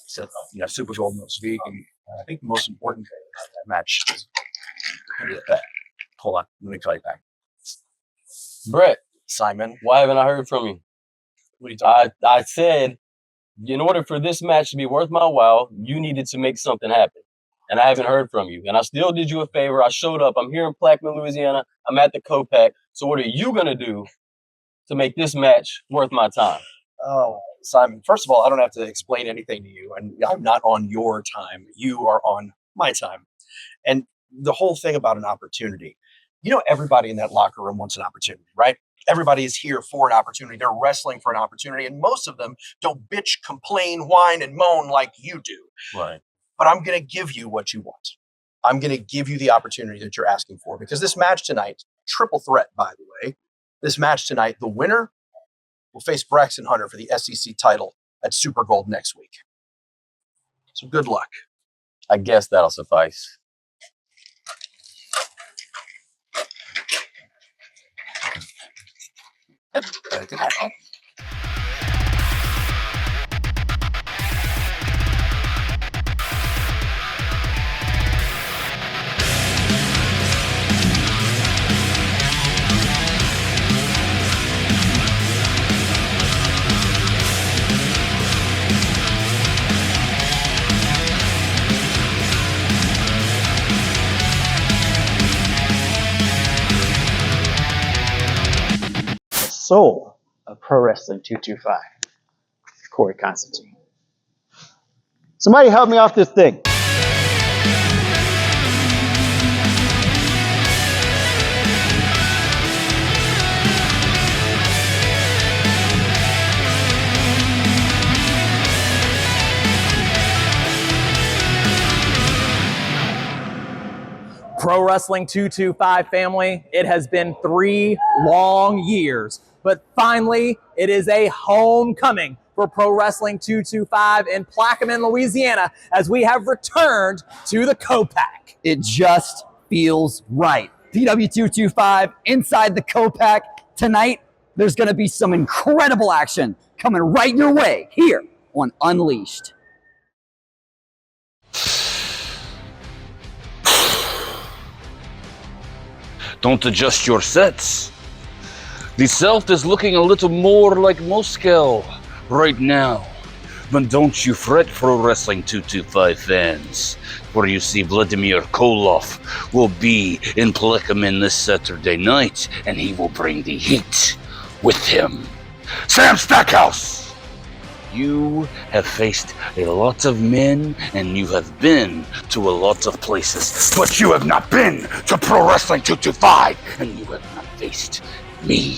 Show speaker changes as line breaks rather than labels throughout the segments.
So, Super Bowl this week. And I think the most important match is hold on, let me call you back.
Brett.
Simon.
Why haven't I heard from you?
What are you talking about?
I said, in order for this match to be worth my while, you needed to make something happen. And I haven't heard from you. And I still did you a favor. I showed up. I'm here in Plaquemine, Louisiana. I'm at the COPAC. So what are you going to do to make this match worth my time?
Oh, Simon, first of all, I don't have to explain anything to you. And I'm not on your time. You are on my time. And the whole thing about an opportunity, everybody in that locker room wants an opportunity, right? Everybody is here for an opportunity. They're wrestling for an opportunity. And most of them don't bitch, complain, whine, and moan like you do.
Right.
But I'm going to give you what you want. I'm going to give you the opportunity that you're asking for. Because this match tonight, triple threat, by the way, this match tonight, the winner will face Braxton Hunter for the SEC title at Super Gold next week. So good luck.
I guess that'll suffice.
Soul of Pro Wrestling 225, Corey Constantine. Somebody help me off this thing.
Pro Wrestling 225 family, it has been 3 long years, but finally it is a homecoming for Pro Wrestling 225 in Plaquemine, Louisiana, as we have returned to the COPAC.
It just feels right. PW225 inside the COPAC. Tonight, there's going to be some incredible action coming right your way here on Unleashed.
Don't adjust your sets. The South is looking a little more like Moscow right now. But don't you fret, Pro Wrestling 225 fans. For you see, Vladimir Koloff will be in Plaquemine this Saturday night, and he will bring the heat with him. Sam Stackhouse! You have faced a lot of men, and you have been to a lot of places, but you have not been to Pro Wrestling 225, and you have not faced me.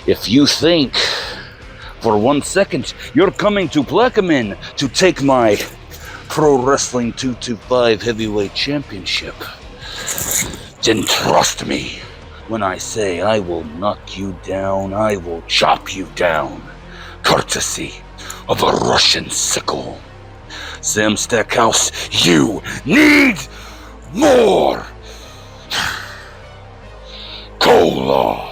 If you think for 1 second you're coming to Plaquemine to take my Pro Wrestling 225 Heavyweight Championship, then trust me when I say I will knock you down, I will chop you down. Courtesy of a Russian sickle. Sam Stackhouse, you need more Koloff.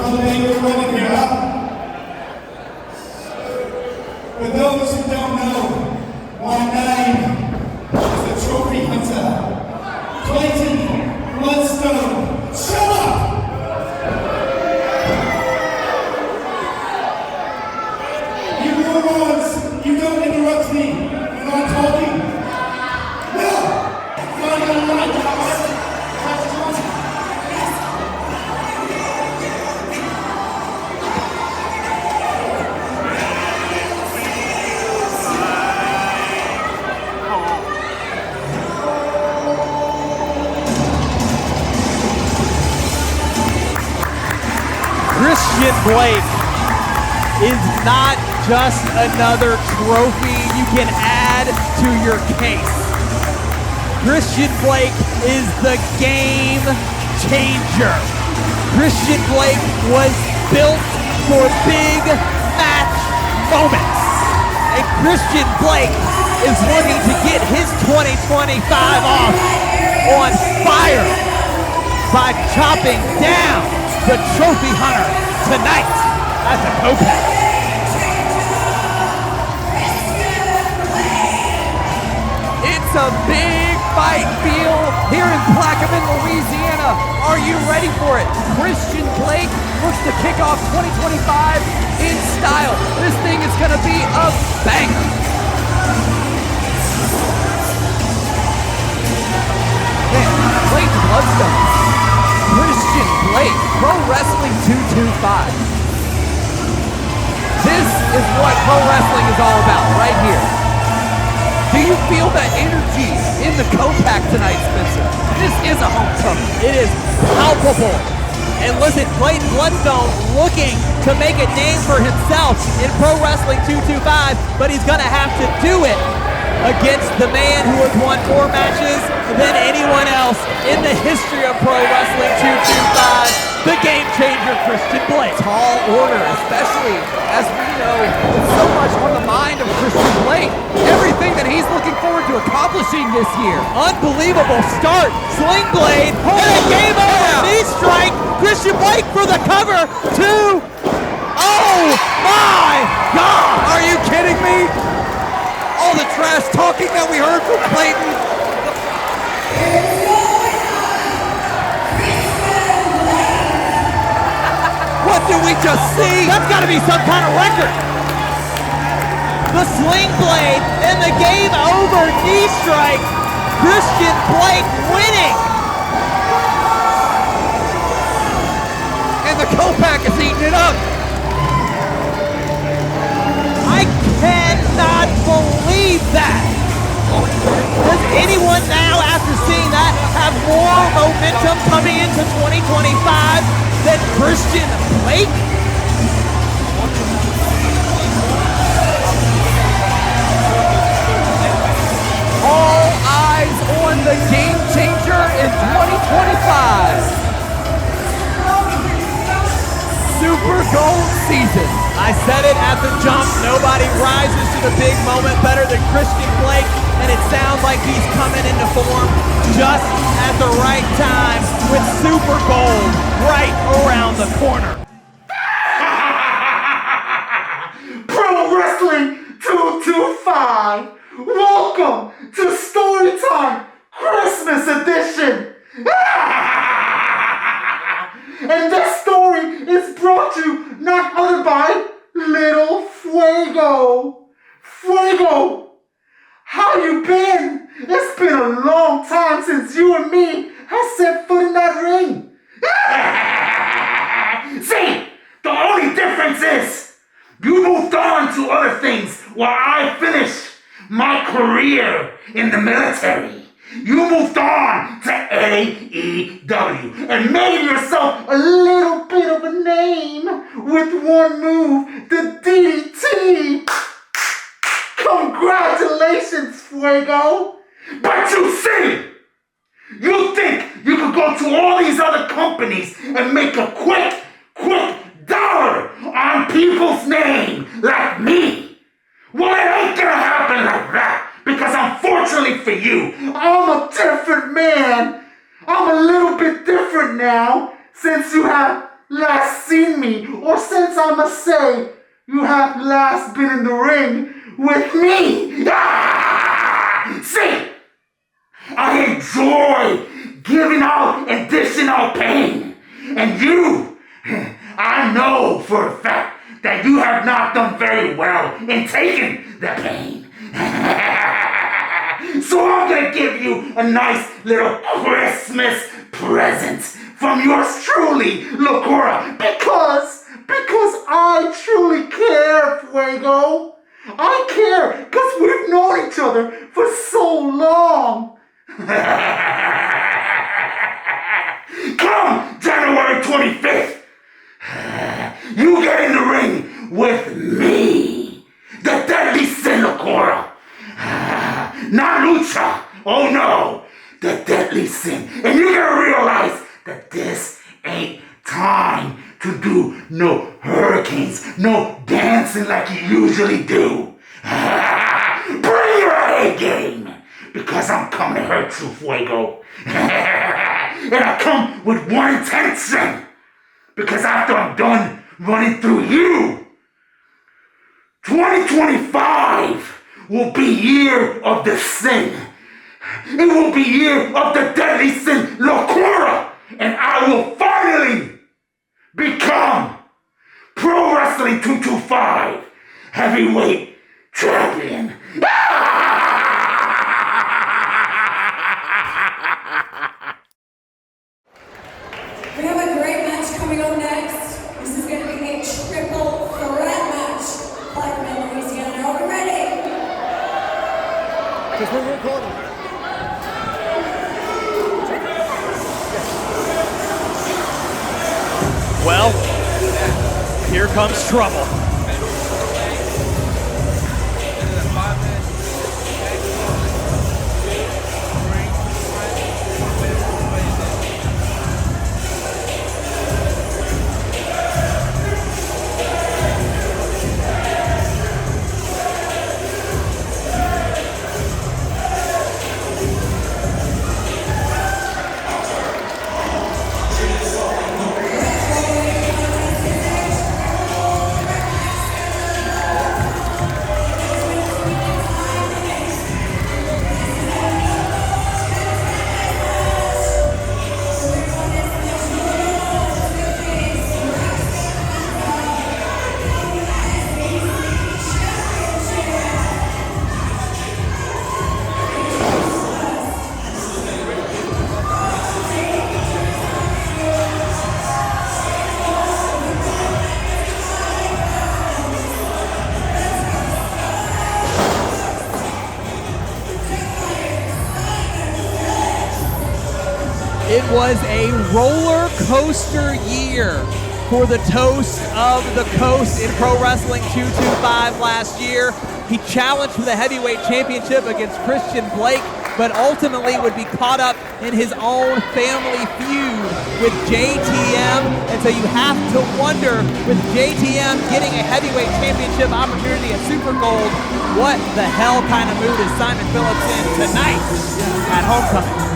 another day you're running here, huh? For those who don't know, my name is the trophy hunter, Clayton Bloodstone. Shut up! You morons, you don't interrupt me when I'm talking. No! Find a light house.
Xtian Blake is not just another trophy you can add to your case. Xtian Blake is the game changer. Xtian Blake was built for big match moments. And Xtian Blake is looking to get his 2025 off on fire by chopping down the trophy hunter tonight at the COPAC. It's a big fight feel here in Plaquemine, Louisiana. Are you ready for it? Xtian Blake looks to kick off 2025 in style. This thing is going to be a banger. Man, Clayton Bloodstone. Xtian Blake, Pro Wrestling 225. This is what pro wrestling is all about, right here. Do you feel that energy in the COPAC tonight, Spencer? This is a homecoming. It is palpable. And listen, Clayton Bloodstone looking to make a name for himself in Pro Wrestling 225, but he's going to have to do it against the man who has won more matches than anyone else in the history of Pro Wrestling 225, the game changer, Xtian Blake. Tall order, especially as we know it's so much on the mind of Xtian Blake. Everything that he's looking forward to accomplishing this year. Unbelievable start, sling blade, and a game over, knee strike. Xtian Blake for the cover, 2. Oh my God! Are you kidding me? All the trash talking that we heard from Clayton. What did we just see? That's got to be some kind of record. The sling blade and the game over knee strike. Xtian Blake winning. And the COPAC is eating it up. I cannot believe that. Does anyone now, after seeing that, have more momentum coming into 2025 than Xtian Blake? All eyes on the game changer in 2025. Super Gold season. I said it at the jump, nobody rises to the big moment better than Xtian Blake, and it sounds like he's coming into form just at the right time with Super Gold right around the corner.
Pro Wrestling 225, welcome to Storytime Christmas Edition. And this story is brought to you none other by Little Fuego. Fuego, how you been? It's been a long time since you and me have set foot in that ring. See, the only difference is you moved on to other things while I finished my career in the military. You moved on to AEW and made yourself a little bit of a name with one move, the DDT. Congratulations, Fuego. But you see, you think you could go to all these other companies and make a quick dollar on people's name like me. Well, it ain't gonna happen like that. Because unfortunately for you, I'm a different man. I'm a little bit different now since you have last seen me, or since I must say, you have last been in the ring with me. See, I enjoy giving out and dishing out pain. And you, I know for a fact that you have not done very well in taking the pain. So I'm gonna give you a nice little Christmas present from yours truly, Locura, because I truly care, Fuego. I care because we've known each other for so long. Come January 25th, you get in the ring with me, the deadly sin, Locura. Not Lucha, oh no, the deadly sin. And you're gonna realize that this ain't time to do no hurricanes, no dancing like you usually do. Bring your A game, because I'm coming to hurt you, Fuego. And I come with one intention, because after I'm done running through you, 2025 will be year of the sin. It will be year of the deadly sin, Locura, and I will finally become Pro Wrestling 225 heavyweight champion.
We have a great match coming up next. This is going to be a triple threat match. Plaquemine, Louisiana, are we ready?
Because we're recording. Well, here comes trouble. It was a roller coaster year for the Toast of the Coast in Pro Wrestling 225 last year. He challenged for the heavyweight championship against Christian Blake, but ultimately would be caught up in his own family feud with JTM. And so you have to wonder, with JTM getting a heavyweight championship opportunity at Super Gold, what the hell kind of mood is Simon Phillips in tonight at Homecoming?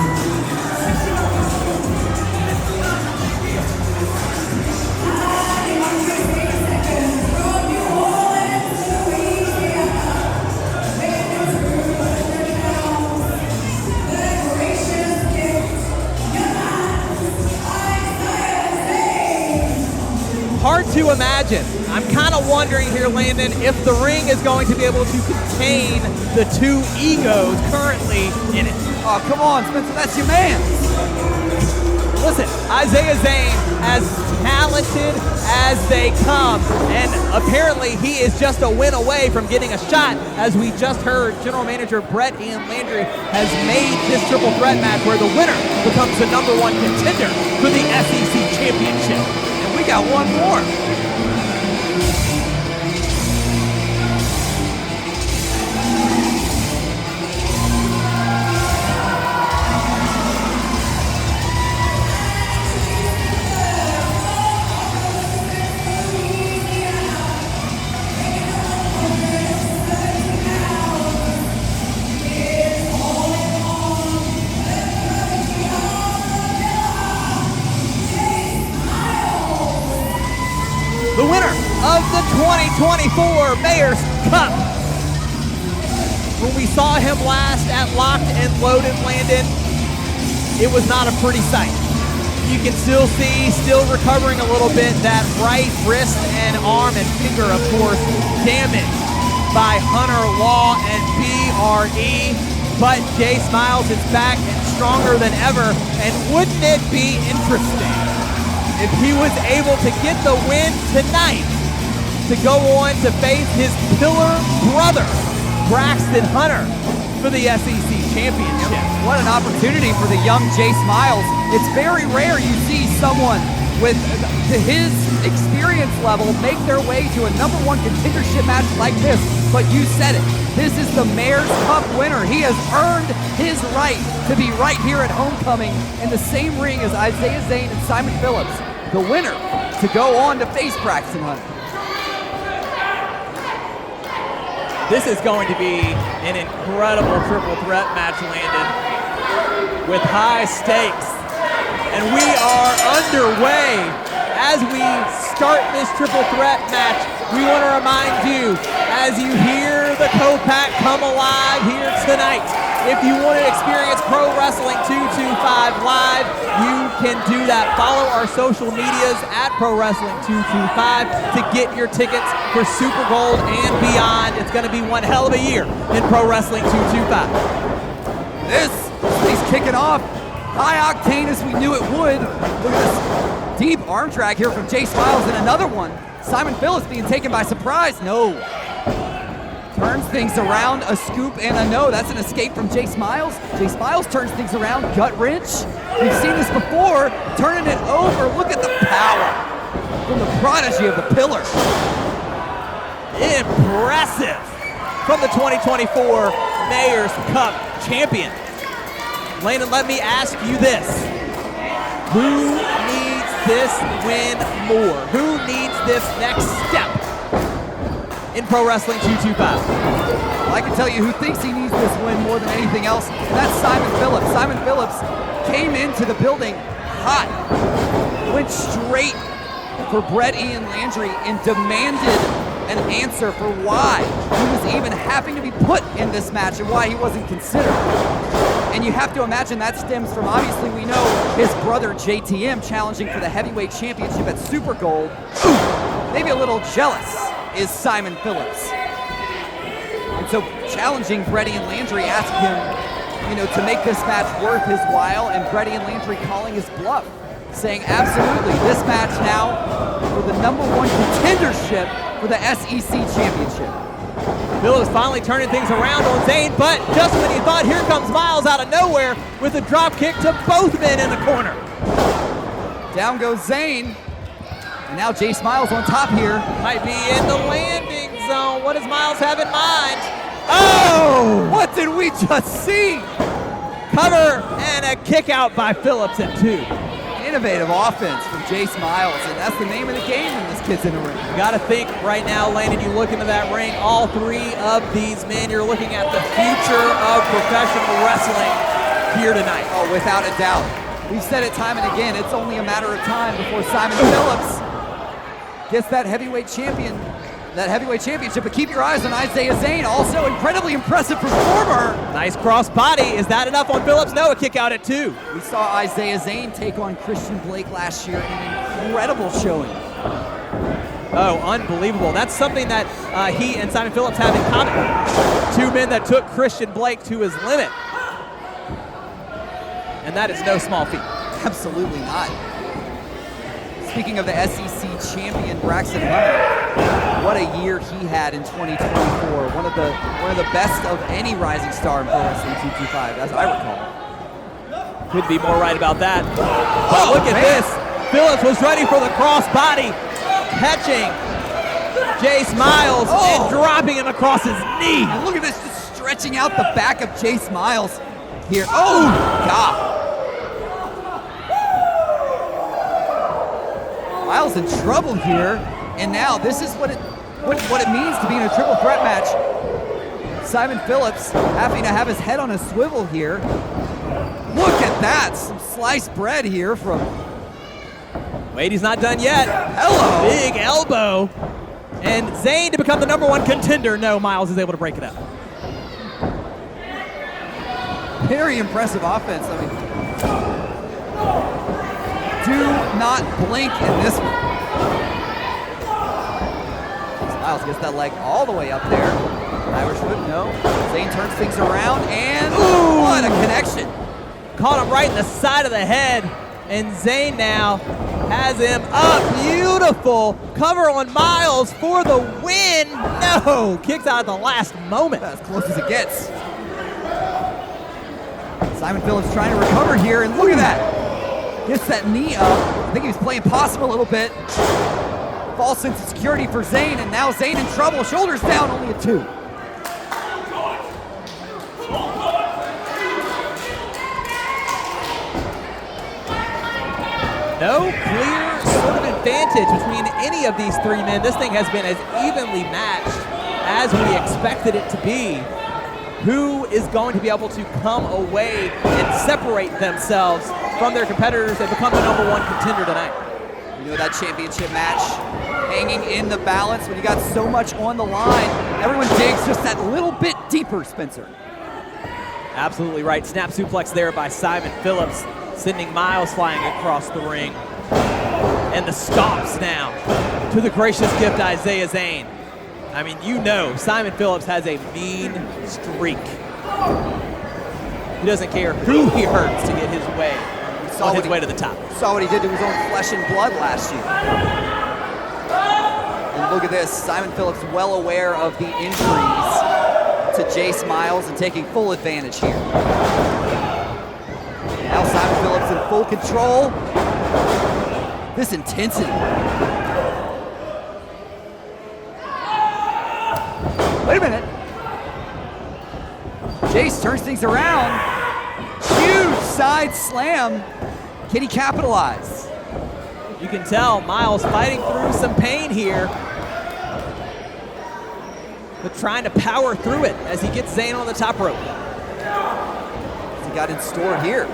Hard to imagine. I'm kind of wondering here, Landon, if the ring is going to be able to contain the two egos currently in it.
Oh, come on, Spencer, that's your man.
Listen, Izaiah Zane, as talented as they come, and apparently he is just a win away from getting a shot. As we just heard, General Manager Brett Ian Landry has made this triple threat match where the winner becomes the #1 contender for the SEC Championship.
We got one more.
the winner of the 2024 Mayor's Cup. When we saw him last at Locked and Loaded Landon, it was not a pretty sight. You can still see, still recovering a little bit, that right wrist and arm and finger, of course, damaged by Hunter Law and BRE. But Jayce Myles is back and stronger than ever. And wouldn't it be interesting if he was able to get the win tonight to go on to face his pillar brother, Braxton Hunter, for the SEC championship.
What an opportunity for the young Jayce Myles. It's very rare you see someone with to his experience level make their way to a #1 contendership match like this. But you said it. This is the Mayor's Cup winner. He has earned his right to be right here at Homecoming in the same ring as Izaiah, Zane, and Simon Phillips. The winner to go on to face Braxton Hunter.
This is going to be an incredible triple threat match, Landon, with high stakes. And we are underway. As we start this triple threat match, we want to remind you, as you hear the COPAC come alive here tonight, if you want to experience Pro Wrestling 225 live, you can do that. Follow our social medias at Pro Wrestling 225 to get your tickets for Super Gold and beyond. It's going to be one hell of a year in Pro Wrestling 225.
This thing's kicking off. High octane as we knew it would. Look at this deep arm drag here from Jayce Myles, and another one. Simon Phillips being taken by surprise. No. Turns things around, a scoop and a no. That's an escape from Jayce Myles. Jayce Myles turns things around, gut wrench. We've seen this before, turning it over. Look at the power from the prodigy of the pillar.
Impressive from the 2024 Mayor's Cup champion. Landon, let me ask you this. Who needs this win more? Who needs this next step in Pro Wrestling 225?
Well, I can tell you who thinks he needs this win more than anything else, and that's Simon Phillips. Simon Phillips came into the building hot, went straight for Brett Ian Landry and demanded an answer for why he was even having to be put in this match and why he wasn't considered. And you have to imagine that stems from, obviously we know, his brother JTM challenging for the heavyweight championship at Super Gold. Maybe a little jealous is Simon Phillips. And so challenging Brett Ian Landry, asking him, to make this match worth his while, and Brett Ian Landry calling his bluff, saying absolutely, this match now for the #1 contendership for the SEC championship.
Phillips finally turning things around on Zane, but just when you thought, here comes Myles out of nowhere with a drop kick to both men in the corner.
Down goes Zane, and now Jayce Myles on top here.
Might be in the landing zone. What does Myles have in mind? Oh!
What did we just see?
Cover and a kick out by Phillips at 2.
Innovative offense from Jayce Myles, and that's the name of the game when this kid's in the ring.
You got to think right now, Landon, you look into that ring, all three of these men, you're looking at the future of professional wrestling here tonight.
Oh, without a doubt. We've said it time and again, it's only a matter of time before Simon Phillips gets that heavyweight championship, but keep your eyes on Izaiah Zane, also incredibly impressive performer.
Nice cross body. Is that enough on Phillips? No, a kick out at 2.
We saw Izaiah Zane take on Christian Blake last year in an incredible showing.
Oh, unbelievable. That's something that he and Simon Phillips have in common. 2 men that took Christian Blake to his limit. And that is no small feat.
Absolutely not. Speaking of the SEC champion, Braxton Hunter, what a year he had in 2024. One of the best of any rising star in Pro Wrestling 225, as I recall.
Could be more right about that. But look at this. Phillips was ready for the cross body, catching Jayce Myles and dropping him across his knee.
And look at this, just stretching out the back of Jayce Myles here. Oh, God. Myles in trouble here, and now this is what it means to be in a triple threat match. Simon Phillips having to have his head on a swivel here. Look at that, some sliced bread here from
Wait, he's not done yet.
Hello.
Big elbow. And Zane to become the #1 contender. No, Myles is able to break it up.
Very impressive offense. I mean, do not blink in this one. Myles gets that leg all the way up there. Irish whip, no. Zane turns things around, and ooh, what a connection.
Caught him right in the side of the head, and Zane now has him up. Beautiful cover on Myles for the win. No, kicks out at the last moment.
As close as it gets. Simon Phillips trying to recover here, and look at that. Gets that knee up. I think he was playing possum a little bit. False sense of security for Zane, and now Zane in trouble. Shoulders down, only a 2.
No clear sort of advantage between any of these 3 men. This thing has been as evenly matched as we expected it to be. Who is going to be able to come away and separate themselves from their competitors and become the #1 contender tonight?
You know, that championship match hanging in the balance when you got so much on the line. Everyone digs just that little bit deeper, Spencer.
Absolutely right. Snap suplex there by Simon Phillips, sending Myles flying across the ring. And the stops now to the gracious gift, Izaiah Zane. I mean, you know, Simon Phillips has a mean streak. He doesn't care who he hurts to get his way, on his way to the top.
Saw what he did to his own flesh and blood last year. And look at this, Simon Phillips well aware of the injuries to Jayce, Myles, and taking full advantage here. Now Simon Phillips in full control. This intensity. Wait a minute. Jayce turns things around. Huge side slam. Can he capitalize?
You can tell Myles fighting through some pain here, but trying to power through it as he gets Zane on the top rope.
What's he got in store here?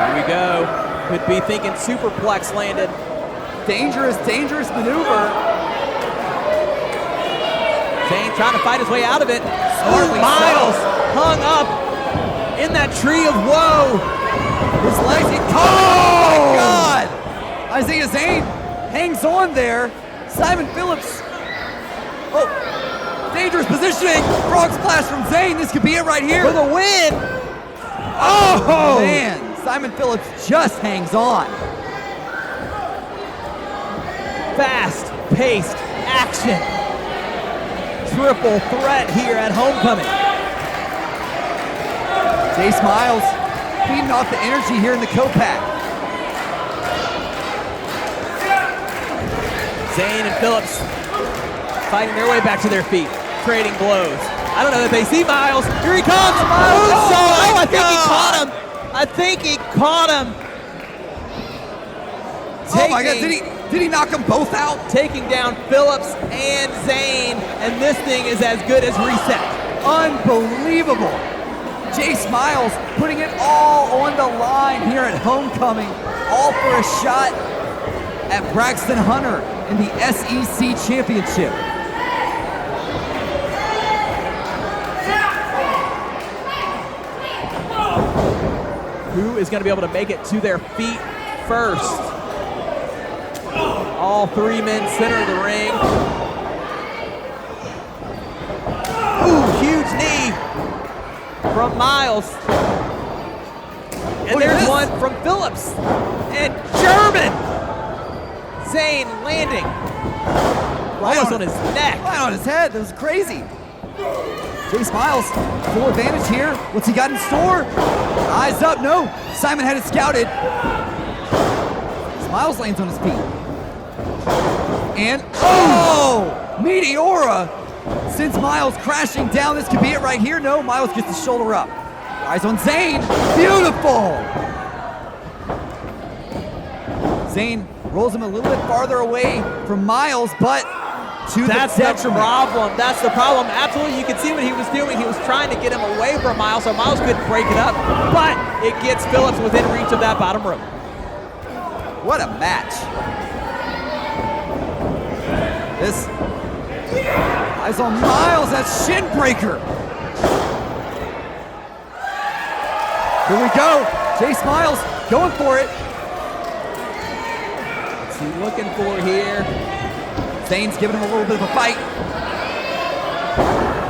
Here we go. Could be thinking superplex landed.
Dangerous, dangerous maneuver.
Zane trying to fight his way out of it.
Smartly
Myles
so.
hung up in that tree of woe.
His legs get caught. Oh my God! Izaiah Zane hangs on there. Simon Phillips. Oh, dangerous positioning. Frog splash from Zane. This could be it right here.
For the win.
Oh man! Simon Phillips just hangs on.
Fast-paced action. Triple threat here at Homecoming.
Jayce, Myles feeding off the energy here in the COPAC.
Zane and Phillips fighting their way back to their feet, trading blows. I don't know that they see Myles. Here he comes. I think he caught him. I think he caught him.
Oh my God, did he knock them both out?
Taking down Phillips and Zane, and this thing is as good as reset.
Unbelievable. Jayce, Myles putting it all on the line here at Homecoming, all for a shot at Braxton Hunter in the SEC Championship.
Who is going to be able to make it to their feet first? All 3 men center of the ring. Ooh, huge knee from Myles. And there's one from Phillips. And German. Zane landing right on his neck.
Right on his head. That was crazy. Jayce, Myles, full advantage here. What's he got in store? Eyes up, no. Simon had it scouted. Myles lands on his feet. And, oh! Meteora sends Myles crashing down. This could be it right here. No, Myles gets the shoulder up. Eyes on Zane. Beautiful! Zane rolls him a little bit farther away from Myles, but to
That's
the
the
detriment.
problem. That's the problem. Absolutely, you can see what he was doing. He was trying to get him away from Myles, so Myles couldn't break it up, but it gets Phillips within reach of that bottom rope.
What a match. This eyes on Myles, that shin breaker. Here we go. Jayce Myles going for it.
What's he looking for here?
Zane's giving him a little bit of a fight.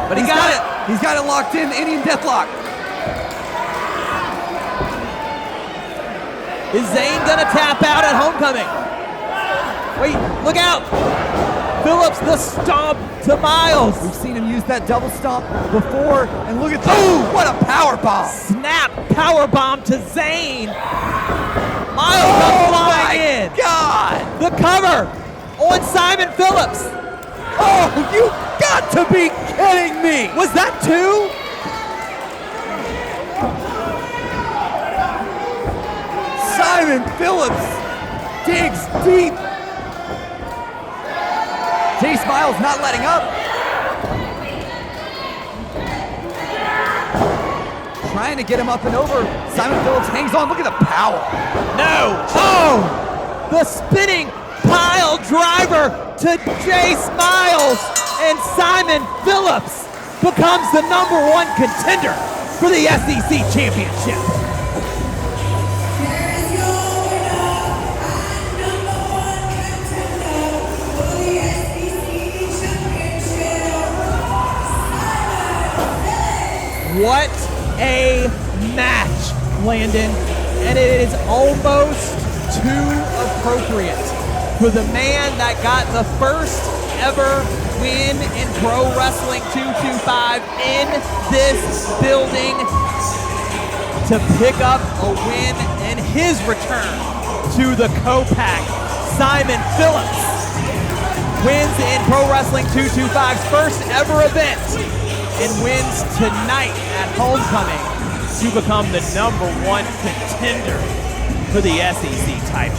But he's got it. He's got it locked in, the Indian Deathlock.
Is Zane gonna tap out at Homecoming? Wait, look out! Phillips, the stomp to Myles.
We've seen him use that double stomp before, and look at what a power bomb!
Snap power bomb to Zane. Myles comes flying in.
God!
The cover on Simon Phillips.
Oh, you got to be kidding me!
Was that two?
Simon Phillips digs deep. Jayce Myles not letting up. Trying to get him up and over. Simon Phillips hangs on. Look at the power.
No. Oh! The spinning pile driver to Jayce Myles, and Simon Phillips becomes the #1 contender for the SEC championship.
Here is your winner and #1 contender for the SEC championship, Simon Phillips.
What a match, Landon. And it is almost too appropriate for the man that got the first ever win in Pro Wrestling 225 in this building to pick up a win in his return to the COPAC. Simon Phillips wins in Pro Wrestling 225's first ever event and wins tonight at Homecoming to become the #1 contender for the SEC title.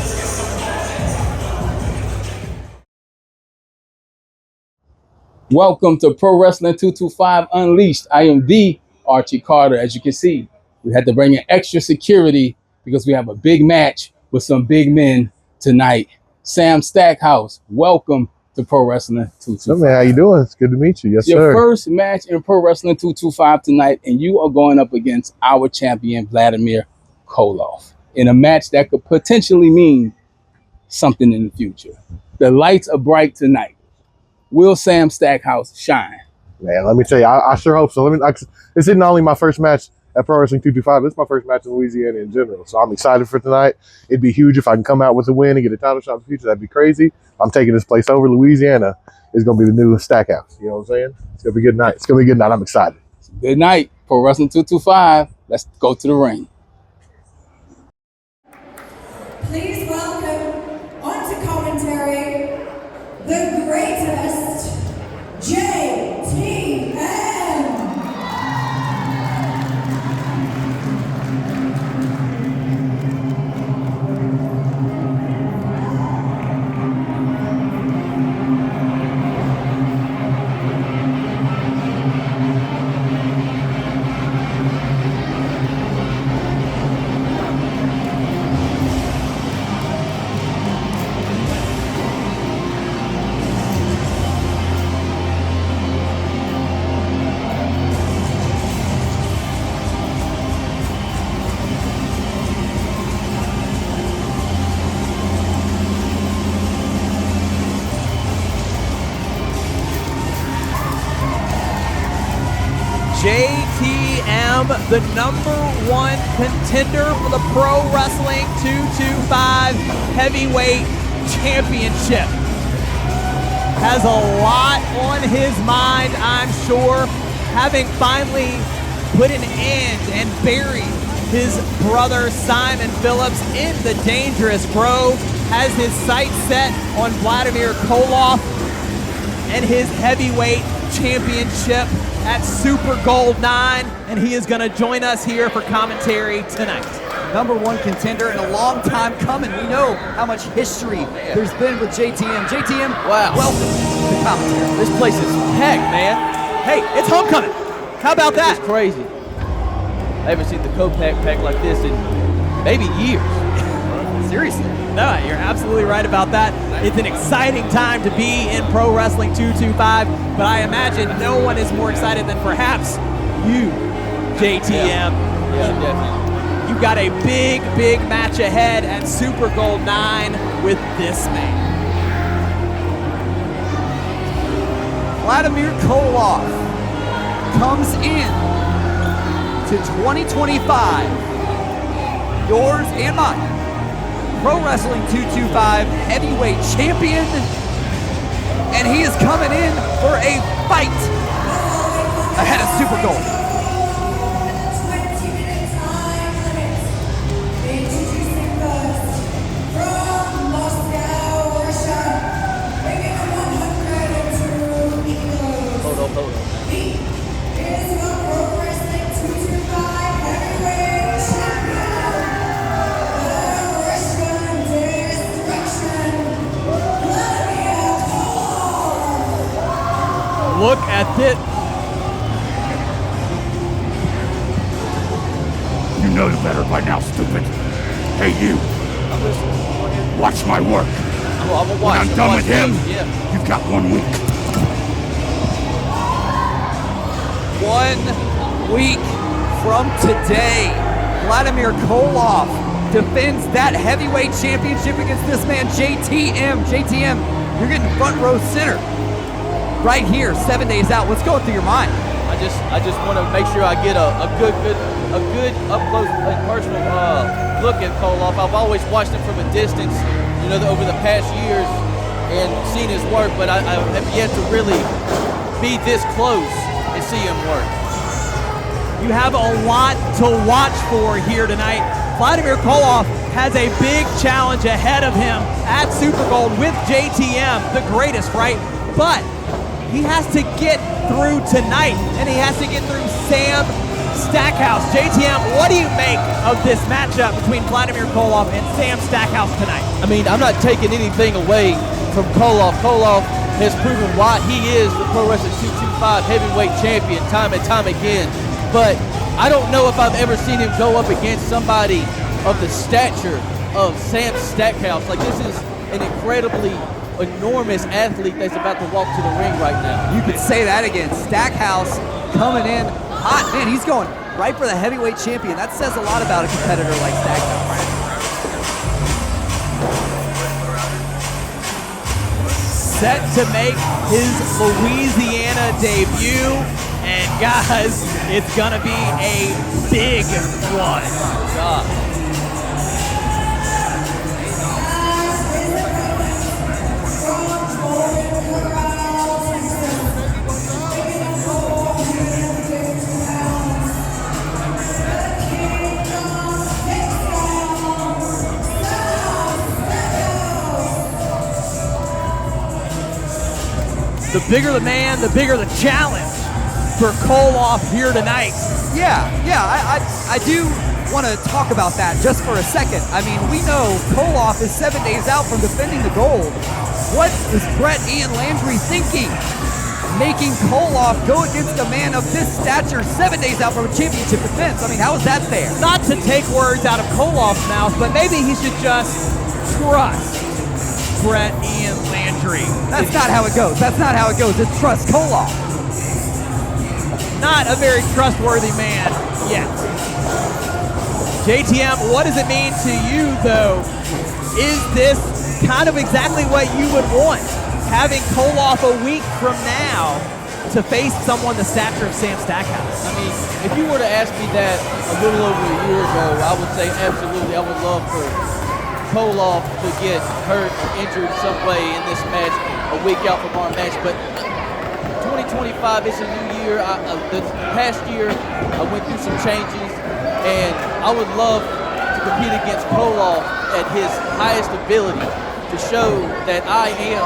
Welcome to Pro Wrestling 225 Unleashed. I am the Archie Carter. As you can see, we had to bring in extra security because we have a big match with some big men tonight. Sam Stackhouse, welcome to Pro Wrestling 225.
Man, how you doing? It's good to meet you. Yes,
Your
sir.
first match in Pro Wrestling 225 tonight, and you are going up against our champion, Vladimir Koloff, in a match that could potentially mean something in the future. The lights are bright tonight. Will Sam Stackhouse shine?
Man, let me tell you, I sure hope so. This isn't only my first match at Pro Wrestling 225. It's my first match in Louisiana in general. So I'm excited for tonight. It'd be huge if I can come out with a win and get a title shot in the future. That'd be crazy. I'm taking this place over. Louisiana is going to be the new Stackhouse. You know what I'm saying? It's going to be a good night. It's going to be a good night. I'm excited.
Good night, Pro Wrestling 225. Let's go to the ring.
Please welcome onto commentary the greatest JTM.
JTM, the #1 contender for the Pro Wrestling 225 Heavyweight Championship. Has a lot on his mind, I'm sure, having finally put an end and buried his brother Simon Phillips in the Dangerous Grove, has his sights set on Vladimir Koloff and his heavyweight championship at Super Gold 9, and he is going to join us here for commentary tonight.
#1 contender and a long time coming. We know how much history there's been with JTM. JTM,
Wow.
welcome to the commentary.
This place is packed, man. Hey, it's homecoming. How about that?
It's crazy. I haven't seen the COPAC pack like this in maybe years.
Seriously.
No, you're absolutely right about that. It's an exciting time to be in Pro Wrestling 225, but I imagine no one is more excited than perhaps you, JTM.
Yeah, definitely.
You've got a big, big match ahead at Super Gold 9 with this man.
Vladimir Koloff comes in to 2025, yours and mine, Pro Wrestling 225 heavyweight champion, and he is coming in for a fight ahead of Super Gold.
20-minute time limit. Introducing first from Moscow, Russia, weighing 102 kilos.
Hold on.
He is the Pro Wrestling 225 heavyweight champion. The Russian Destruction, Vladimir Koloff.
Look at this.
You know better by now, stupid. Hey, you. Watch my work. When I'm done with him, you've got 1 week.
1 week from today, Vladimir Koloff defends that heavyweight championship against this man, JTM. JTM, you're getting front row center right here, 7 days out. What's going through your mind?
I just want to make sure I get a good up close and personal look at Koloff. I've always watched him from a distance, over the past years and seen his work, but I have yet to really be this close and see him work.
You have a lot to watch for here tonight. Vladimir Koloff has a big challenge ahead of him at Super Gold with JTM, the greatest, right? But he has to get through tonight, and he has to get through Sam Stackhouse. JTM, what do you make of this matchup between Vladimir Koloff and Sam Stackhouse tonight?
I mean, I'm not taking anything away from Koloff. Koloff has proven why he is the Pro Wrestling 225 heavyweight champion time and time again. But I don't know if I've ever seen him go up against somebody of the stature of Sam Stackhouse. Like, this is an incredibly enormous athlete that's about to walk to the ring right now.
You could say that again. Stackhouse coming in hot. Man, he's going right for the heavyweight champion. That says a lot about a competitor like Stackhouse.
Set to make his Louisiana debut. And guys, it's gonna be a big one. The bigger the man, the bigger the challenge for Koloff here tonight.
Yeah, I do want to talk about that just for a second. I mean, we know Koloff is 7 days out from defending the gold. What is Brett Ian Landry thinking? Making Koloff go against a man of this stature 7 days out from a championship defense. I mean, how is that fair?
Not to take words out of Koloff's mouth, but maybe he should just trust Brett Ian Landry.
That's not how it goes. That's not how it goes. It's trust Koloff.
Not a very trustworthy man yet. JTM, what does it mean to you, though? Is this kind of exactly what you would want? Having Koloff a week from now to face someone the stature of Sam Stackhouse?
I mean, if you were to ask me that a little over a year ago, I would say absolutely. I would love for Koloff to get hurt or injured in some way in this match a week out from our match, but 2025 is a new year. The past year, I went through some changes, and I would love to compete against Koloff at his highest ability to show that I am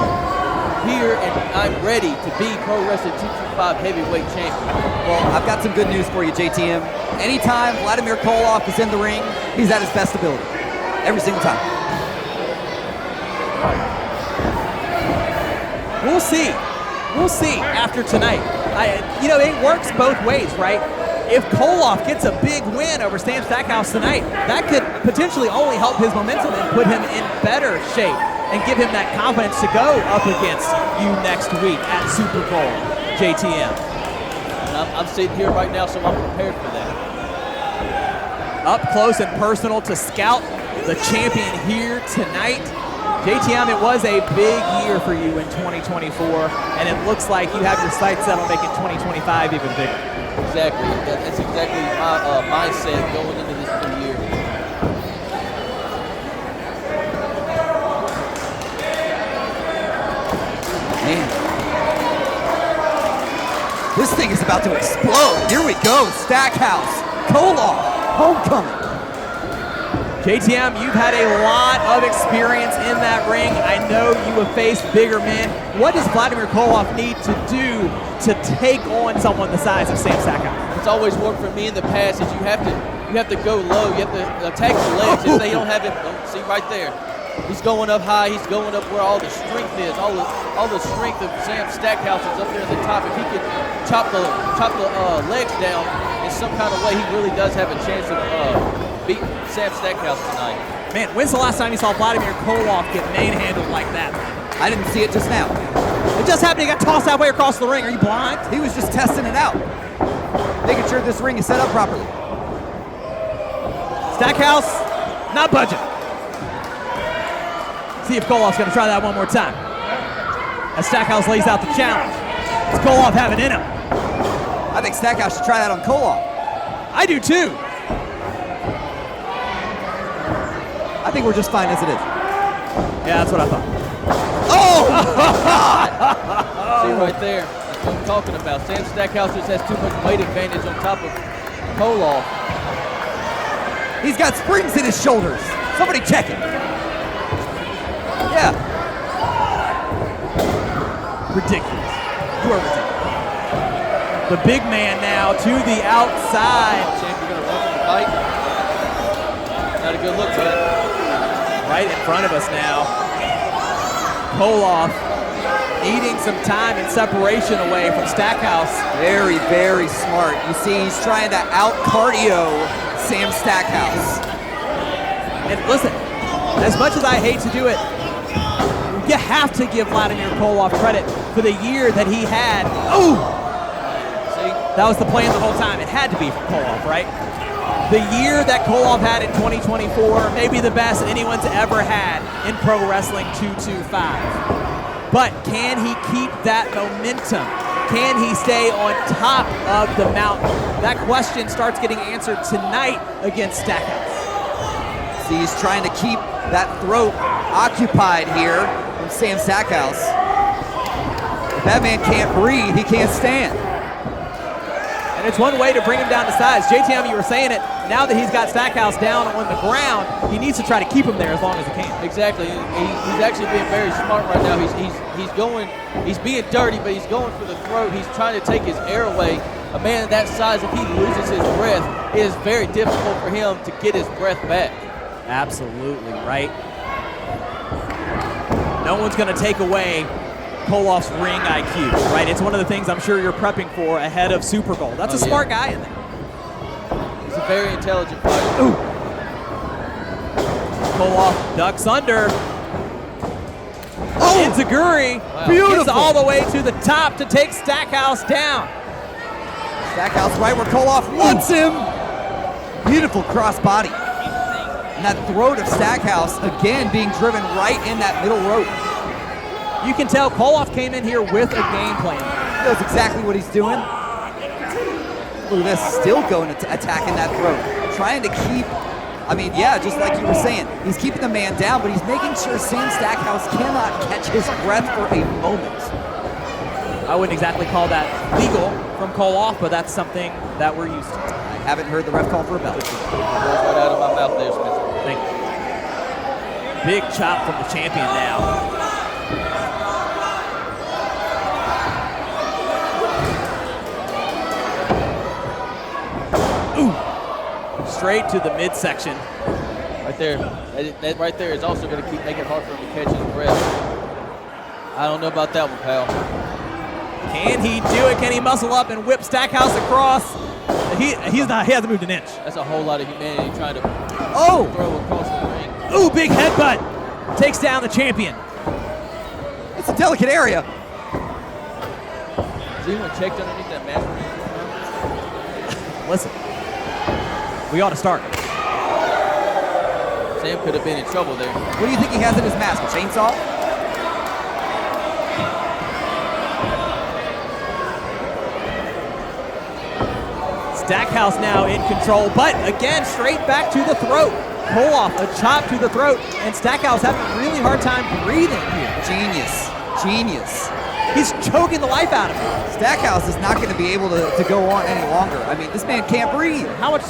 here and I'm ready to be Pro Wrestling 225 heavyweight champion.
Well, I've got some good news for you, JTM. Anytime Vladimir Koloff is in the ring, he's at his best ability. Every single time.
We'll see. We'll see after tonight. It works both ways, right? If Koloff gets a big win over Sam Stackhouse tonight, that could potentially only help his momentum and put him in better shape and give him that confidence to go up against you next week at Super Bowl, JTM.
And I'm sitting here right now, so I'm prepared for that.
Up close and personal to scout the champion here tonight. JTM, it was a big year for you in 2024, and it looks like you have your sights set on making 2025 even bigger.
Exactly. That's exactly my mindset going into this new year.
Man. This thing is about to explode. Here we go. Stackhouse. Koloff. Homecoming.
JTM, you've had a lot of experience in that ring. I know you have faced bigger men. What does Vladimir Koloff need to do to take on someone the size of Sam Stackhouse?
It's always worked for me in the past is you have to go low. You have to attack the legs. If they don't have it, see right there. He's going up high. He's going up where all the strength is. All the strength of Sam Stackhouse is up there at the top. If he could chop the legs down in some kind of way, he really does have a chance of beating Sam Stackhouse tonight.
Man, when's the last time you saw Vladimir Koloff get manhandled like that?
I didn't see it just now.
It just happened. He got tossed halfway across the ring. Are you blind?
He was just testing it out. Making sure this ring is set up properly.
Stackhouse, not budging. See if Koloff's going to try that one more time. As Stackhouse lays out the challenge. Does Koloff have it in him?
I think Stackhouse should try that on Koloff.
I do too.
I think we're just fine as it is.
Yeah, that's what I thought.
Oh!
See right there. That's what I'm talking about. Sam Stackhouse just has too much weight advantage on top of Koloff.
He's got springs in his shoulders. Somebody check it. Yeah.
Ridiculous. You are ridiculous. The big man now to the outside.
Champ, you're going to run from the fight. Not a good look, bud.
Right in front of us now. Koloff needing some time and separation away from Stackhouse.
Very, very smart. You see, he's trying to out-cardio Sam Stackhouse.
And listen, as much as I hate to do it, you have to give Vladimir Koloff credit for the year that he had. Ooh! See, that was the plan the whole time. It had to be for Koloff, right? The year that Koloff had in 2024, maybe the best anyone's ever had in Pro Wrestling 225. But can he keep that momentum? Can he stay on top of the mountain? That question starts getting answered tonight against Stackhouse.
See, he's trying to keep that throat occupied here from Sam Stackhouse. If that man can't breathe, he can't stand.
And it's one way to bring him down to size. JTM, you were saying it, now that he's got Stackhouse down on the ground, he needs to try to keep him there as long as he can.
Exactly. He's actually being very smart right now. He's being dirty, but he's going for the throat. He's trying to take his air away. A man that size, if he loses his breath, it is very difficult for him to get his breath back.
Absolutely right. No one's going to take away Koloff's ring IQ, right? It's one of the things I'm sure you're prepping for ahead of Super Bowl. That's a smart guy in there.
He's a very intelligent fighter.
Ooh. Koloff ducks under. Oh! Izaiah gets all the way to the top to take Stackhouse down.
Stackhouse right where Koloff wants him. Beautiful cross body. And that throat of Stackhouse, again, being driven right in that middle rope.
You can tell Koloff came in here with a game plan.
He knows exactly what he's doing. Look at this, still going to attacking that throat. Trying to keep, just like you were saying, he's keeping the man down, but he's making sure Sam Stackhouse cannot catch his breath for a moment.
I wouldn't exactly call that legal from Koloff, but that's something that we're used to.
I haven't heard the ref call for a belt.
Right out of my mouth there, Spencer.
Thank you. Big chop from the champion now. Ooh. straight to the midsection.
Right there. That right there is also going to keep making it hard for him to catch his breath. I don't know about that one, pal.
Can he do it? Can he muscle up and whip Stackhouse across? He hasn't moved an inch.
That's a whole lot of humanity trying to
Oh!
throw across the ring.
Ooh, big headbutt. Takes down the champion.
It's a delicate area.
Has anyone checked underneath that mask?
Listen, we ought to start.
Sam could have been in trouble there.
What do you think he has in his mask? A chainsaw?
Stackhouse now in control, but again, straight back to the throat. Koloff, a chop to the throat, and Stackhouse having a really hard time breathing here.
Genius. Genius.
He's choking the life out of him.
Stackhouse is not going to be able to go on any longer. I mean, this man can't breathe.
How much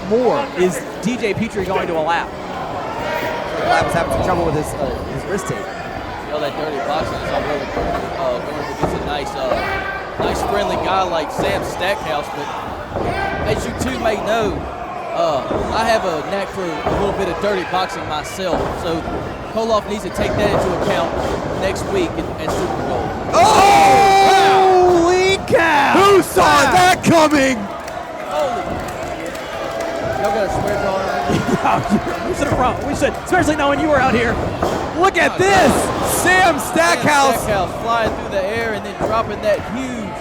more is DJ Petrie going to allow?
Lab was having some trouble with his wrist tape.
See all that dirty boxing is all really going against a nice friendly guy like Sam Stackhouse, but as you two may know, I have a knack for a little bit of dirty boxing myself, so Koloff needs to take that into account next week at Super Bowl.
Holy cow!
Who saw that coming?
Holy! Y'all got a swear jar on?
We should, especially knowing you were out here. Look at this! Sam Stackhouse!
Stackhouse flying through the air and then dropping that huge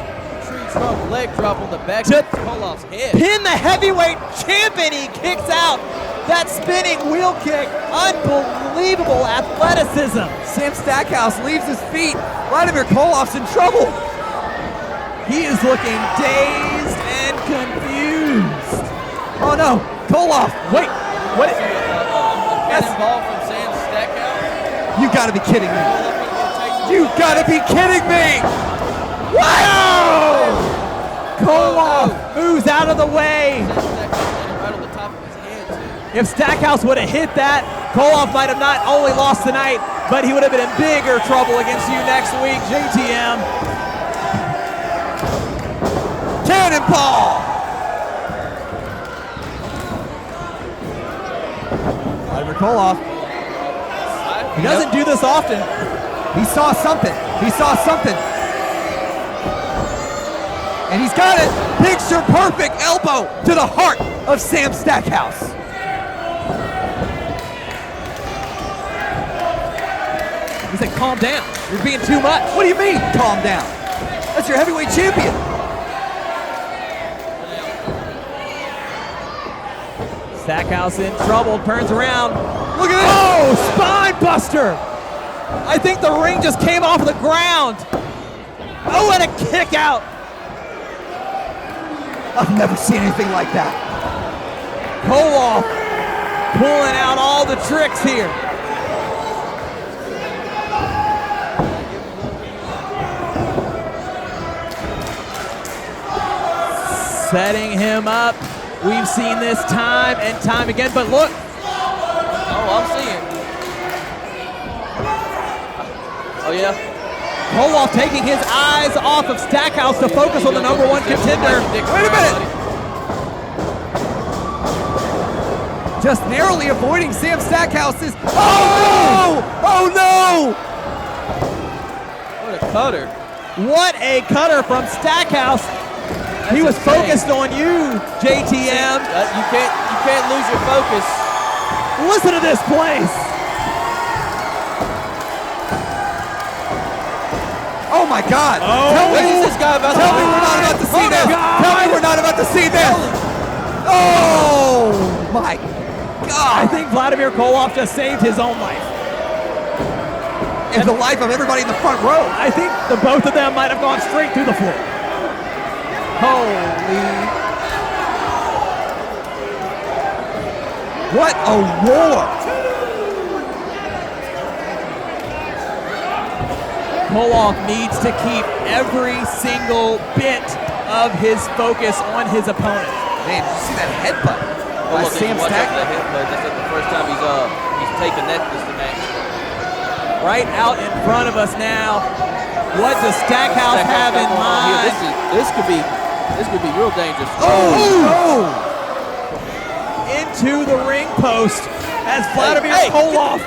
tree trunk leg drop on the back of Koloff's head.
Pin the heavyweight champion. He kicks out that spinning wheel kick. Unbelievable athleticism.
Sam Stackhouse leaves his feet. Vladimir Koloff's in trouble.
He is looking dazed and confused.
Oh no, Koloff, wait, what?
Cannonball from Sam Stackhouse.
You gotta be kidding me. You gotta be kidding me.
Wow! Koloff moves out of the way.
Right on the top of his head, too.
If Stackhouse would have hit that, Koloff might have not only lost tonight, but he would have been in bigger trouble against you next week, JTM.
Cannonball! Vladimir Koloff.
He doesn't do this often.
He saw something. He saw something. And he's got it. Picture perfect elbow to the heart of Sam Stackhouse.
He said, calm down. You're being too much.
What do you mean, calm down? That's your heavyweight champion.
Stackhouse in trouble, turns around.
Look at this.
Oh, spine buster. I think the ring just came off the ground. Oh, and a kick out.
I've never seen anything like that.
Koloff pulling out all the tricks here. Setting him up. We've seen this time and time again, but look.
Oh, I'm seeing. Oh, yeah?
Koloff taking his eyes off of Stackhouse to focus on the number one contender.
Wait a minute. Just narrowly avoiding Sam Stackhouse's. Oh no! Oh no!
What a cutter.
What a cutter from Stackhouse. He was focused on you, JTM.
You can't lose your focus.
Listen to this place.
Oh my God!
Oh.
Tell me,
What is this guy about
tell me we're not about to see this!
God.
Tell me we're not about to see this! Oh my God!
I think Vladimir Koloff just saved his own life.
And the life of everybody in the front row.
I think the both of them might have gone straight through the floor. Holy.
What a roar!
Koloff needs to keep every single bit of his focus on his opponent.
Man, did you see that headbutt
Oh,
by
look,
Sam
watch out for
Stackhouse?
that headbutt. That's the first time he's taken that this match.
Right out in front of us now. What does Stackhouse have in mind?
This could be real dangerous.
Oh!
In to the ring post as Vladimir Koloff.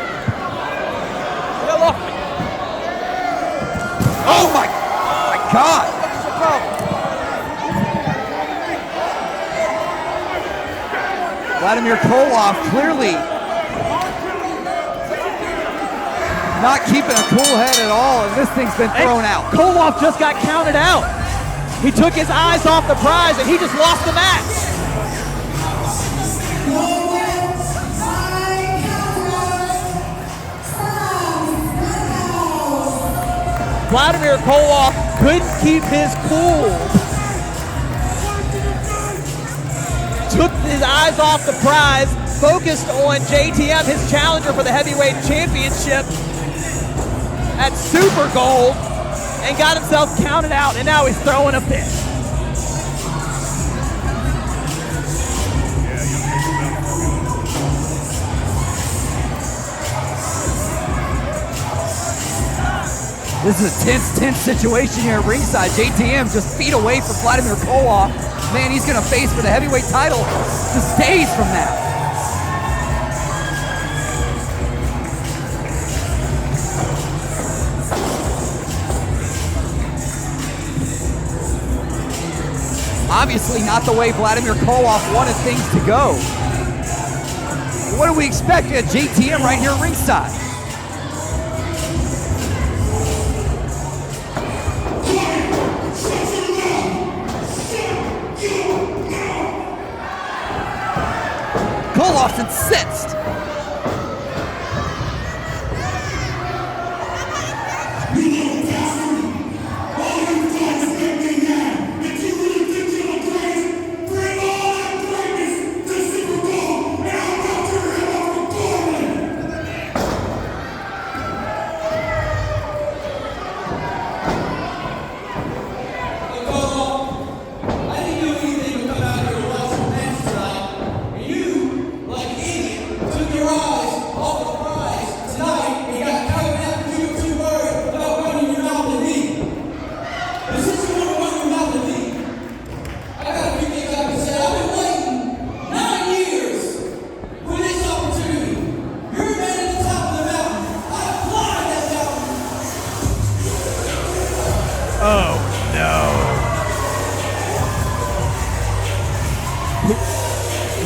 Oh my God.
What's the problem?
Vladimir Koloff clearly not keeping a cool head at all, and this thing's been thrown out.
Koloff just got counted out. He took his eyes off the prize and he just lost the match. Vladimir Koloff couldn't keep his cool. Took his eyes off the prize, focused on JTM, his challenger for the heavyweight championship at Super Gold, and got himself counted out, and now he's throwing a fit.
This is a tense situation here at ringside. JTM just feet away from Vladimir Koloff. Man, he's gonna face for the heavyweight title just days from now. Obviously not the way Vladimir Koloff wanted things to go. What do we expect at JTM right here at ringside? Koloff's incensed.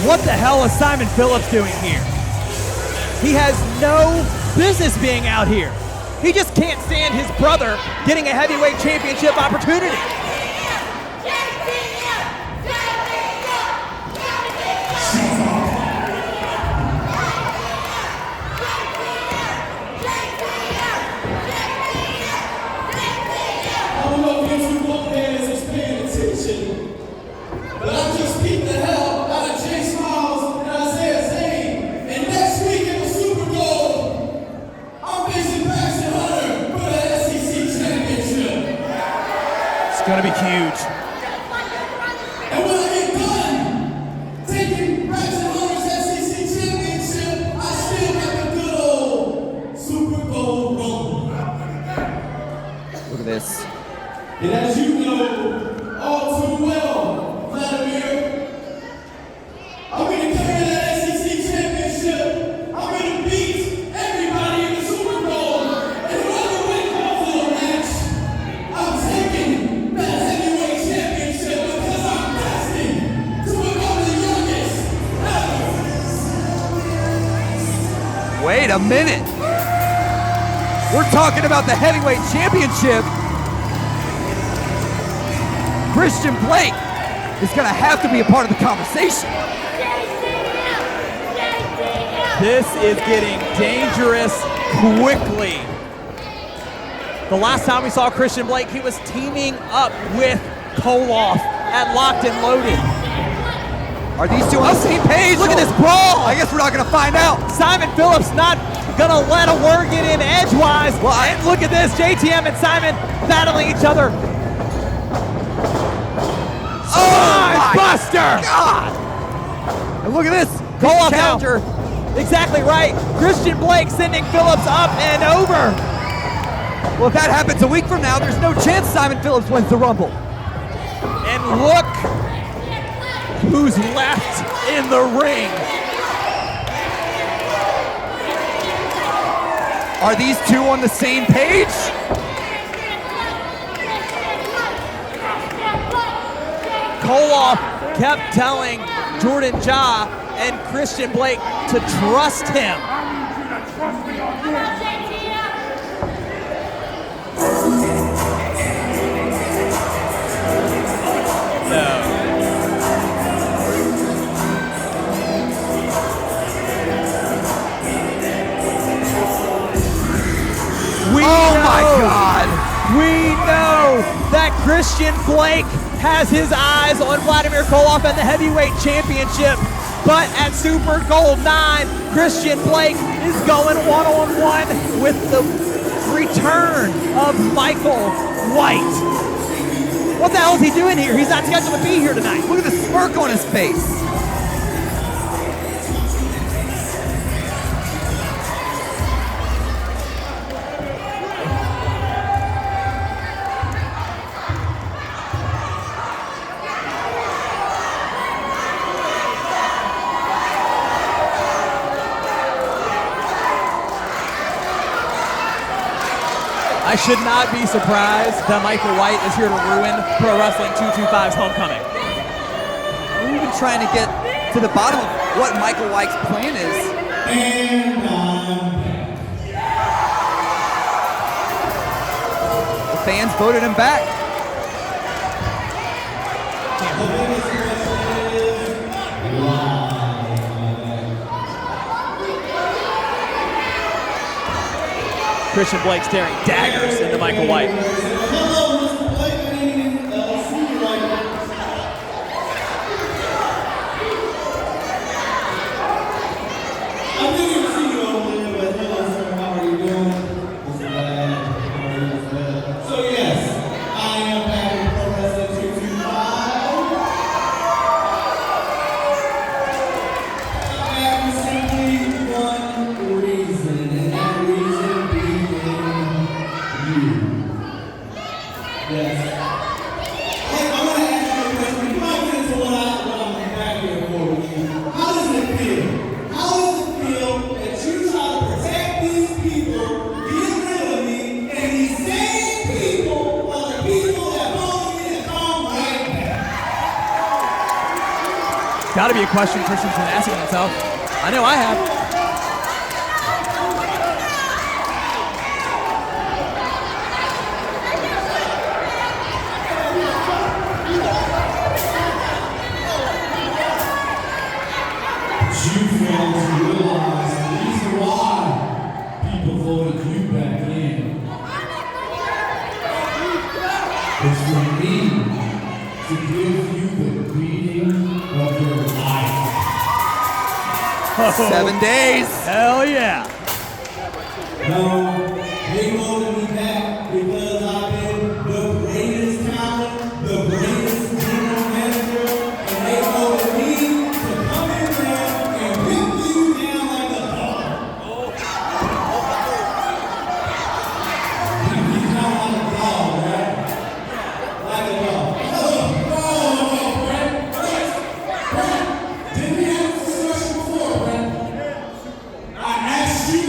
What the hell is Simon Phillips doing here? He has no business being out here. He just can't stand his brother getting a heavyweight championship opportunity.
I don't know if you two both fans is paying attention, but I just beat the hell out of Jayce, Myles, and Izaiah, Zane. And next week in the Super Bowl, I'm facing Braxton Hunter for the SEC championship.
It's going to be huge.
And when I get done taking Braxton Hunter's SEC championship, I still got the good old Super Bowl run.
Look at this.
And as you know all too well, Vladimir, I'm going to carry that SEC championship. I'm going to beat everybody in the Super Bowl. And whoever wins the little match, I'm taking that heavyweight championship because I'm destined to become the youngest ever.
Wait a minute. We're talking about the heavyweight championship. Christian Blake is going to have to be a part of the conversation.
This is getting dangerous quickly. The last time we saw Christian Blake, he was teaming up with Koloff at Locked and Loaded.
Are these two on the same page?
Look at this brawl.
I guess we're not going to find out.
Simon Phillips not gonna let a word get in edgewise. And look at this, JTM and Simon battling each other.
Oh,
Buster!
God! And look at this.
Koloff
Challenger.
Exactly right. Christian Blake sending Phillips up and over.
Well, if that happens a week from now, there's no chance Simon Phillips wins the Rumble.
And look who's left in the ring.
Are these two on the same page?
Koloff kept telling Jordan Ja and Christian Blake to trust him. We know that Christian Blake has his eyes on Vladimir Koloff and the heavyweight championship, but at Super Gold 9, Christian Blake is going one-on-one with the return of Michael White. What the hell is he doing here? He's not scheduled to be here tonight.
Look at the smirk on his face.
I should not be surprised that Michael White is here to ruin Pro Wrestling 225's homecoming.
We've been trying to get to the bottom of what Michael White's plan is. The fans voted him back.
Christian Blake staring daggers into Michael White. Got to be a question Christian's been asking himself. I know I have.
You failed to realize the reason why people voted you back in is for me to give you the beating of your life.
7 days.
Hell yeah.
No, they voted me back because I've been the greatest talent, the greatest general manager, and they voted me to come in there and whip you down like a dog. You sound like a dog, right? Like a dog. Brent, didn't we have this discussion before, Brent? I asked you,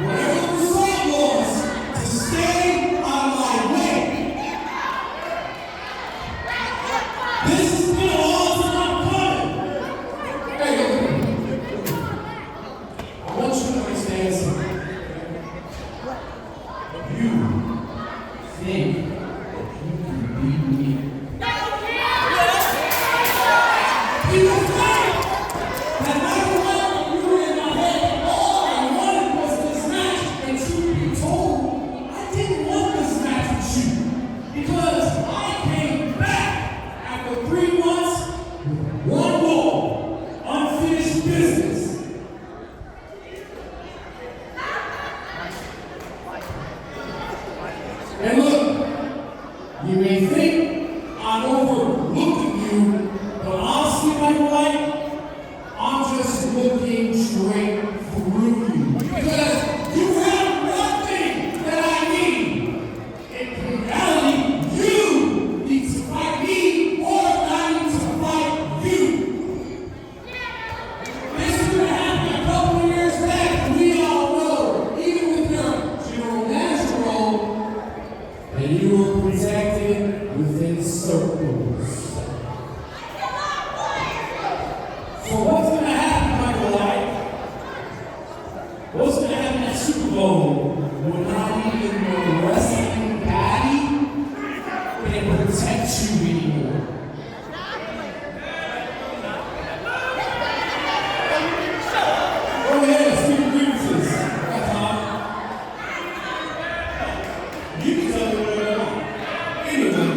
whatever the result was, to stay on my way. This has been a long time coming. Hey, I want you to understand something. You think that you can beat me. You think that matter what you were in my head, all I wanted was this match. And truth be told, I didn't want this match with you because I came back after 3 months with one goal: unfinished business. And look, you may think I'm overlooking you, but honestly, my wife, I'm just looking straight through you because you have nothing that I need. In reality, you need to fight me or I need to fight you. This could have happened a couple of years back, and we all know, even with What's going to happen at Super Bowl will not even your wrestling body can protect you anymore. Go ahead, speak your grievances. That's all. You can tell me whatever you want. Anyway,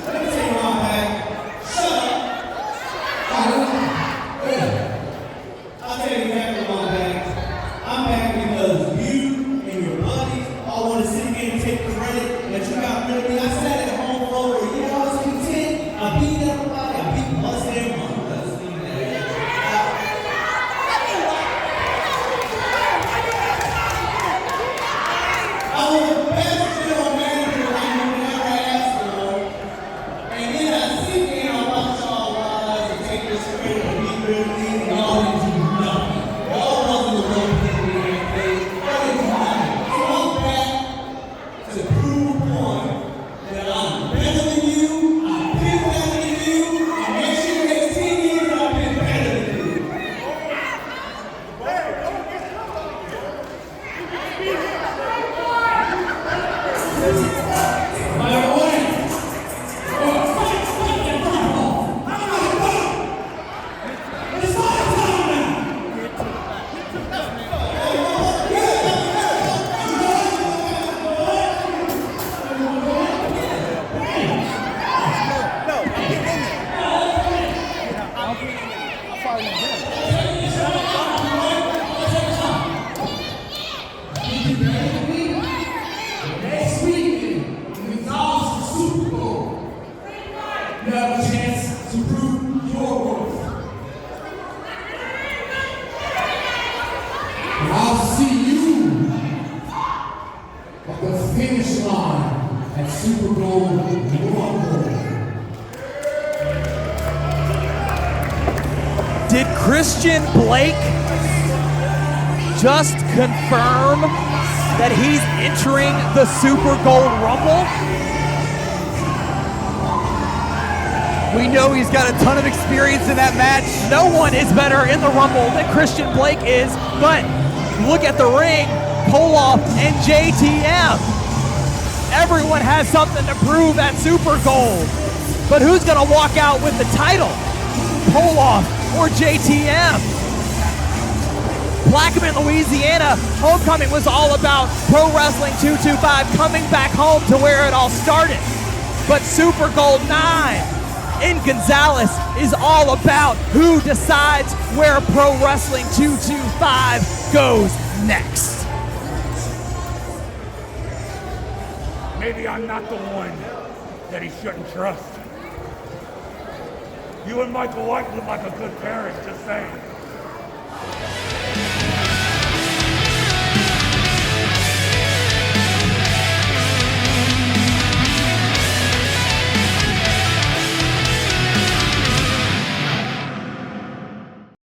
let me take my back. Shut up. I'll tell you exactly why I'm back. I'm back because you and your buddies all want to sit here and take credit that you got rid of me. I sat at home for over a year. I was content. I beat everybody. I beat Bloodstone. I was the best general manager I could ever ask for. And then I sit there and I watch y'all rise and take this credit and be rid of me, and y'all didn't do nothing. Y'all wasn't the one that did anything. Y'all didn't do nothing. So I'm back to prove a point that I'm better than you, I've been better than you, and next year, next 10 years, I've been better than you. Next weekend, Gonzales for Super Bowl, you have a chance to prove your worth. And I'll see you at the finish line at Super Bowl Rumble.
Did Christian Blake just confirm that he's entering the Super Gold Rumble? We know he's got a ton of experience in that match. No one is better in the Rumble than Christian Blake is, but look at the ring, Koloff and JTM. Everyone has something to prove at Super Gold, but who's gonna walk out with the title? Koloff or JTM? Plaquemine, Louisiana, homecoming was all about Pro Wrestling 225 coming back home to where it all started. But Super Gold 9 in Gonzales is all about who decides where Pro Wrestling 225 goes next.
Maybe I'm not the one that he shouldn't trust. You and Michael White look like a good parent, just saying.